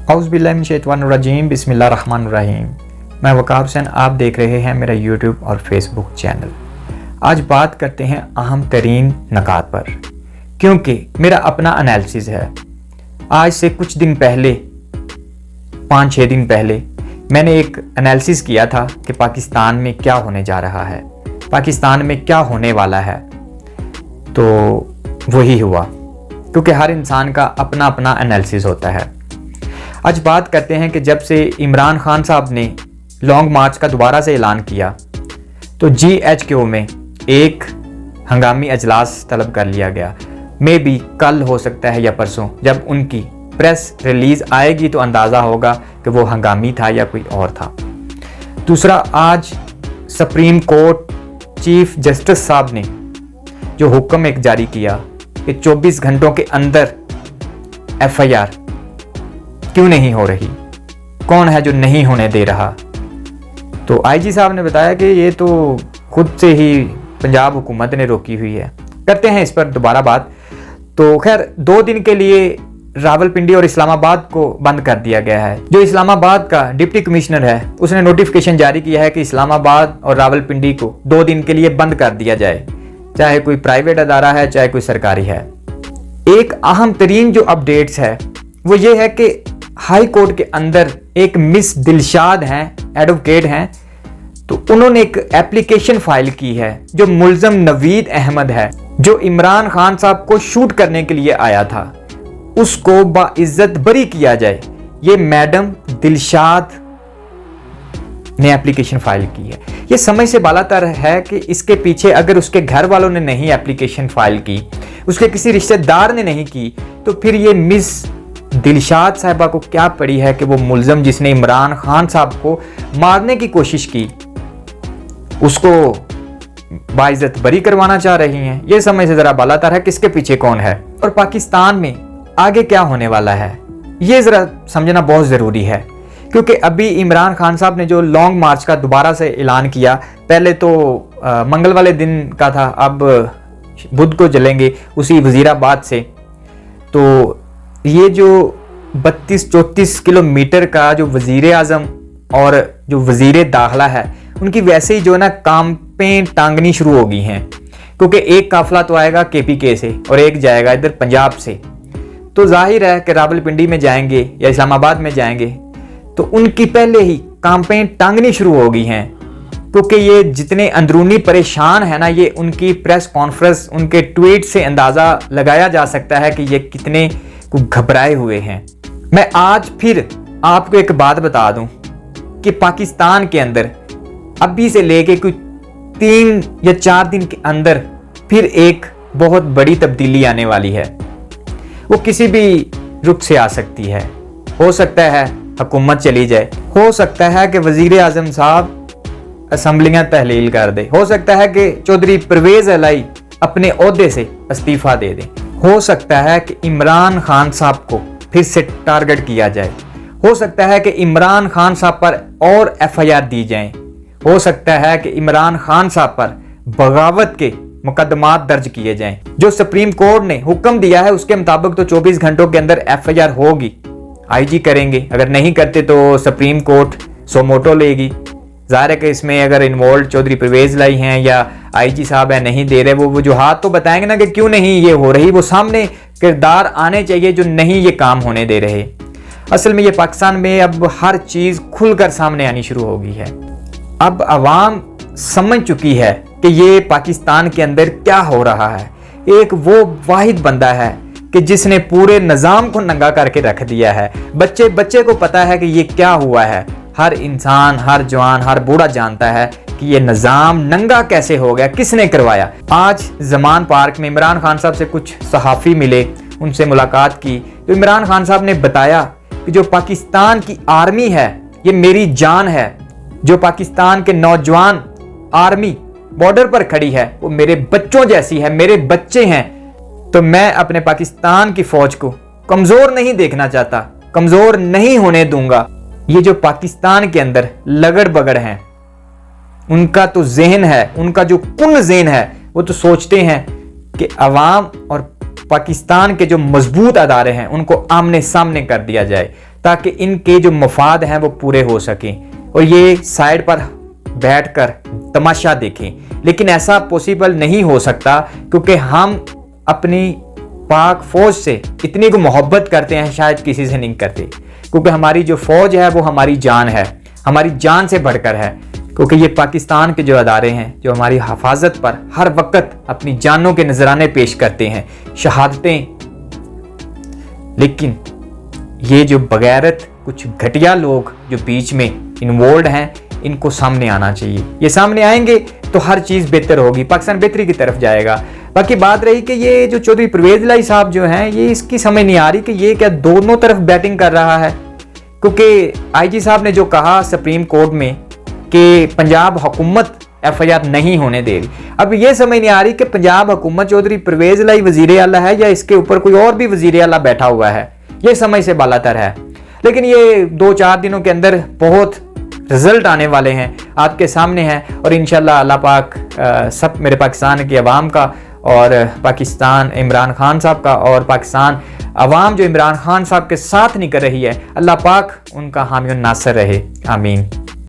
اعوذ باللہ من الشیطان الرجیم، بسم اللہ الرحمن الرحیم۔ میں وقار حسین، آپ دیکھ رہے ہیں میرا یوٹیوب اور فیس بک چینل۔ آج بات کرتے ہیں اہم ترین نکات پر، کیونکہ میرا اپنا انالیسز ہے۔ آج سے کچھ دن پہلے 5-6 دن پہلے میں نے ایک انالیسز کیا تھا کہ پاکستان میں کیا ہونے جا رہا ہے، پاکستان میں کیا ہونے والا ہے، تو وہی ہوا، کیونکہ ہر انسان کا اپنا اپنا انالیسز ہوتا ہے۔ آج بات کرتے ہیں کہ جب سے عمران خان صاحب نے لانگ مارچ کا دوبارہ سے اعلان کیا تو GHQ میں ایک ہنگامی اجلاس طلب کر لیا گیا۔ میں بھی کل ہو سکتا ہے یا پرسوں، جب ان کی پریس ریلیز آئے گی تو اندازہ ہوگا کہ وہ ہنگامی تھا یا کوئی اور تھا۔ دوسرا، آج سپریم کورٹ چیف جسٹس صاحب نے جو حکم ایک جاری کیا کہ 24 گھنٹوں کے اندر FIR کیوں نہیں ہو رہی، کون ہے جو نہیں ہونے دے رہا، تو IG صاحب نے بتایا کہ یہ تو خود سے ہی پنجاب حکومت نے روکی ہوئی ہے۔ کرتے ہیں اس پر دوبارہ بات۔ تو خیر 2 دن کے لیے راولپنڈی اور اسلام آباد کو بند کر دیا گیا ہے۔ جو اسلام آباد کا ڈپٹی کمشنر ہے اس نے نوٹیفیکیشن جاری کیا ہے کہ اسلام آباد اور راولپنڈی کو 2 دن کے لیے بند کر دیا جائے، چاہے کوئی پرائیویٹ ادارہ ہے چاہے کوئی سرکاری ہے۔ ایک اہم ترین جو اپڈیٹس ہے وہ یہ ہے کہ ہائی کورٹ کے اندر ایک مس دلشاد ہیں، ایڈوکیٹ ہیں، تو انہوں نے ایک ایپلیکیشن فائل کی ہے جو ملزم نوید احمد ہے، جو عمران خان صاحب کو شوٹ کرنے کے لیے آیا تھا، اس کو باعزت بری کیا جائے۔ یہ میڈم دلشاد نے ایپلیکیشن فائل کی ہے۔ یہ سمجھ سے بالا تر ہے کہ اس کے پیچھے اگر اس کے گھر والوں نے نہیں ایپلیکیشن فائل کی، اس کے کسی رشتہ دار نے نہیں کی، تو پھر یہ مس دلشاد صاحبہ کو کیا پڑی ہے کہ وہ ملزم جس نے عمران خان صاحب کو مارنے کی کوشش کی اس کو باعزت بری کروانا چاہ رہی ہیں۔ یہ سمجھ سے ذرا بالا تر ہے کس کے پیچھے کون ہے، اور پاکستان میں آگے کیا ہونے والا ہے یہ ذرا سمجھنا بہت ضروری ہے۔ کیونکہ ابھی عمران خان صاحب نے جو لانگ مارچ کا دوبارہ سے اعلان کیا، پہلے تو منگل والے دن کا تھا، اب بدھ کو چلیں گے اسی وزیر آباد سے، تو یہ جو 32-34 کلومیٹر کا جو وزیر اعظم اور جو وزیر داخلہ ہے ان کی ویسے ہی جو ہے نا کامپیں ٹانگنی شروع ہو گئی ہیں، کیونکہ ایک قافلہ تو آئے گا KPK سے اور ایک جائے گا ادھر پنجاب سے، تو ظاہر ہے کہ راولپنڈی میں جائیں گے یا اسلام آباد میں جائیں گے تو ان کی پہلے ہی کامپیں ٹانگنی شروع ہو گئی ہیں، کیونکہ یہ جتنے اندرونی پریشان ہیں نا، یہ ان کی پریس کانفرنس، ان کے ٹویٹ سے اندازہ لگایا جا سکتا ہے کہ یہ کتنے کو گھبرائے ہوئے ہیں۔ میں آج پھر آپ کو ایک بات بتا دوں کہ پاکستان کے اندر ابھی سے لے کے کوئی 3 یا 4 دن کے اندر پھر ایک بہت بڑی تبدیلی آنے والی ہے۔ وہ کسی بھی رخ سے آ سکتی ہے، ہو سکتا ہے حکومت چلی جائے، ہو سکتا ہے کہ وزیر اعظم صاحب اسمبلیاں تحلیل کر دے، ہو سکتا ہے کہ چودھری پرویز الہی اپنے عہدے سے استعفیٰ دے دیں، ہو سکتا ہے کہ عمران خان صاحب کو پھر سے ٹارگٹ کیا جائے، ہو سکتا ہے کہ عمران خان صاحب پر اور FIR دی جائیں، ہو سکتا ہے کہ عمران خان صاحب پر بغاوت کے مقدمات درج کیے جائیں۔ جو سپریم کورٹ نے حکم دیا ہے اس کے مطابق تو 24 گھنٹوں کے اندر FIR ہوگی، IG کریں گے، اگر نہیں کرتے تو سپریم کورٹ سو موٹو لے گی۔ ظاہر ہے کہ اس میں اگر انوالوڈ چودھری پرویز لائی ہیں یا IG صاحب ہیں نہیں دے رہے، وہ وجوہات تو بتائیں گے نا کہ کیوں نہیں یہ ہو رہی، وہ سامنے کردار آنے چاہیے جو نہیں یہ کام ہونے دے رہے۔ اصل میں یہ پاکستان میں اب ہر چیز کھل کر سامنے آنی شروع ہو گئی ہے۔ اب عوام سمجھ چکی ہے کہ یہ پاکستان کے اندر کیا ہو رہا ہے۔ ایک وہ واحد بندہ ہے کہ جس نے پورے نظام کو ننگا کر کے رکھ دیا ہے۔ بچے کو پتا ہے کہ یہ کیا ہوا ہے، ہر انسان، ہر جوان، ہر بوڑھا جانتا ہے کہ یہ نظام ننگا کیسے ہو گیا، کس نے کروایا۔ آج زمان پارک میں عمران خان صاحب سے کچھ صحافی ملے، ان سے ملاقات کی، تو عمران خان صاحب نے بتایا کہ جو پاکستان کی آرمی ہے یہ میری جان ہے، جو پاکستان کے نوجوان آرمی بارڈر پر کھڑی ہے وہ میرے بچوں جیسی ہے، میرے بچے ہیں، تو میں اپنے پاکستان کی فوج کو کمزور نہیں دیکھنا چاہتا، کمزور نہیں ہونے دوں گا۔ یہ جو پاکستان کے اندر لگڑ بگڑ ہیں، ان کا تو ذہن ہے، ان کا جو کن ذہن ہے، وہ تو سوچتے ہیں کہ عوام اور پاکستان کے جو مضبوط ادارے ہیں ان کو آمنے سامنے کر دیا جائے تاکہ ان کے جو مفاد ہیں وہ پورے ہو سکیں اور یہ سائڈ پر بیٹھ کر تماشا دیکھیں. لیکن ایسا پوسیبل نہیں ہو سکتا کیونکہ ہم اپنی پاک فوج سے اتنی کو محبت کرتے ہیں شاید کسی سے نہیں کرتے, کیونکہ ہماری جو فوج ہے وہ ہماری جان ہے, ہماری جان سے بڑھ کر ہے. کیونکہ یہ پاکستان کے جو ادارے ہیں جو ہماری حفاظت پر ہر وقت اپنی جانوں کے نذرانے پیش کرتے ہیں, شہادتیں. لیکن یہ جو بغیرت کچھ گھٹیا لوگ جو بیچ میں انوالوڈ ہیں, ان کو سامنے آنا چاہیے. یہ سامنے آئیں گے تو ہر چیز بہتر ہوگی, پاکستان بہتری کی طرف جائے گا. باقی بات رہی کہ یہ جو چودھری پرویز الہی صاحب جو ہیں, یہ اس کی سمجھ نہیں آ رہی کہ یہ کیا دونوں طرف بیٹنگ کر رہا ہے. کیونکہ آئی جی صاحب نے جو کہا سپریم کورٹ میں کہ پنجاب حکومت ایف آئی آر نہیں ہونے دے رہی, اب یہ سمجھ نہیں آ رہی کہ پنجاب حکومت چودھری پرویز الہی وزیر اعلیٰ ہے یا اس کے اوپر کوئی اور بھی وزیر اعلیٰ بیٹھا ہوا ہے. یہ سمجھ سے بالا تر ہے. لیکن یہ 2-4 دنوں کے اندر بہت رزلٹ آنے والے ہیں, آپ کے سامنے ہیں, اور انشاءاللہ اللہ پاک سب میرے پاکستان کی عوام کا اور پاکستان عمران خان صاحب کا اور پاکستان عوام جو عمران خان صاحب کے ساتھ نہیں کر رہی ہے, اللہ پاک ان کا حامی و ناصر رہے. آمین.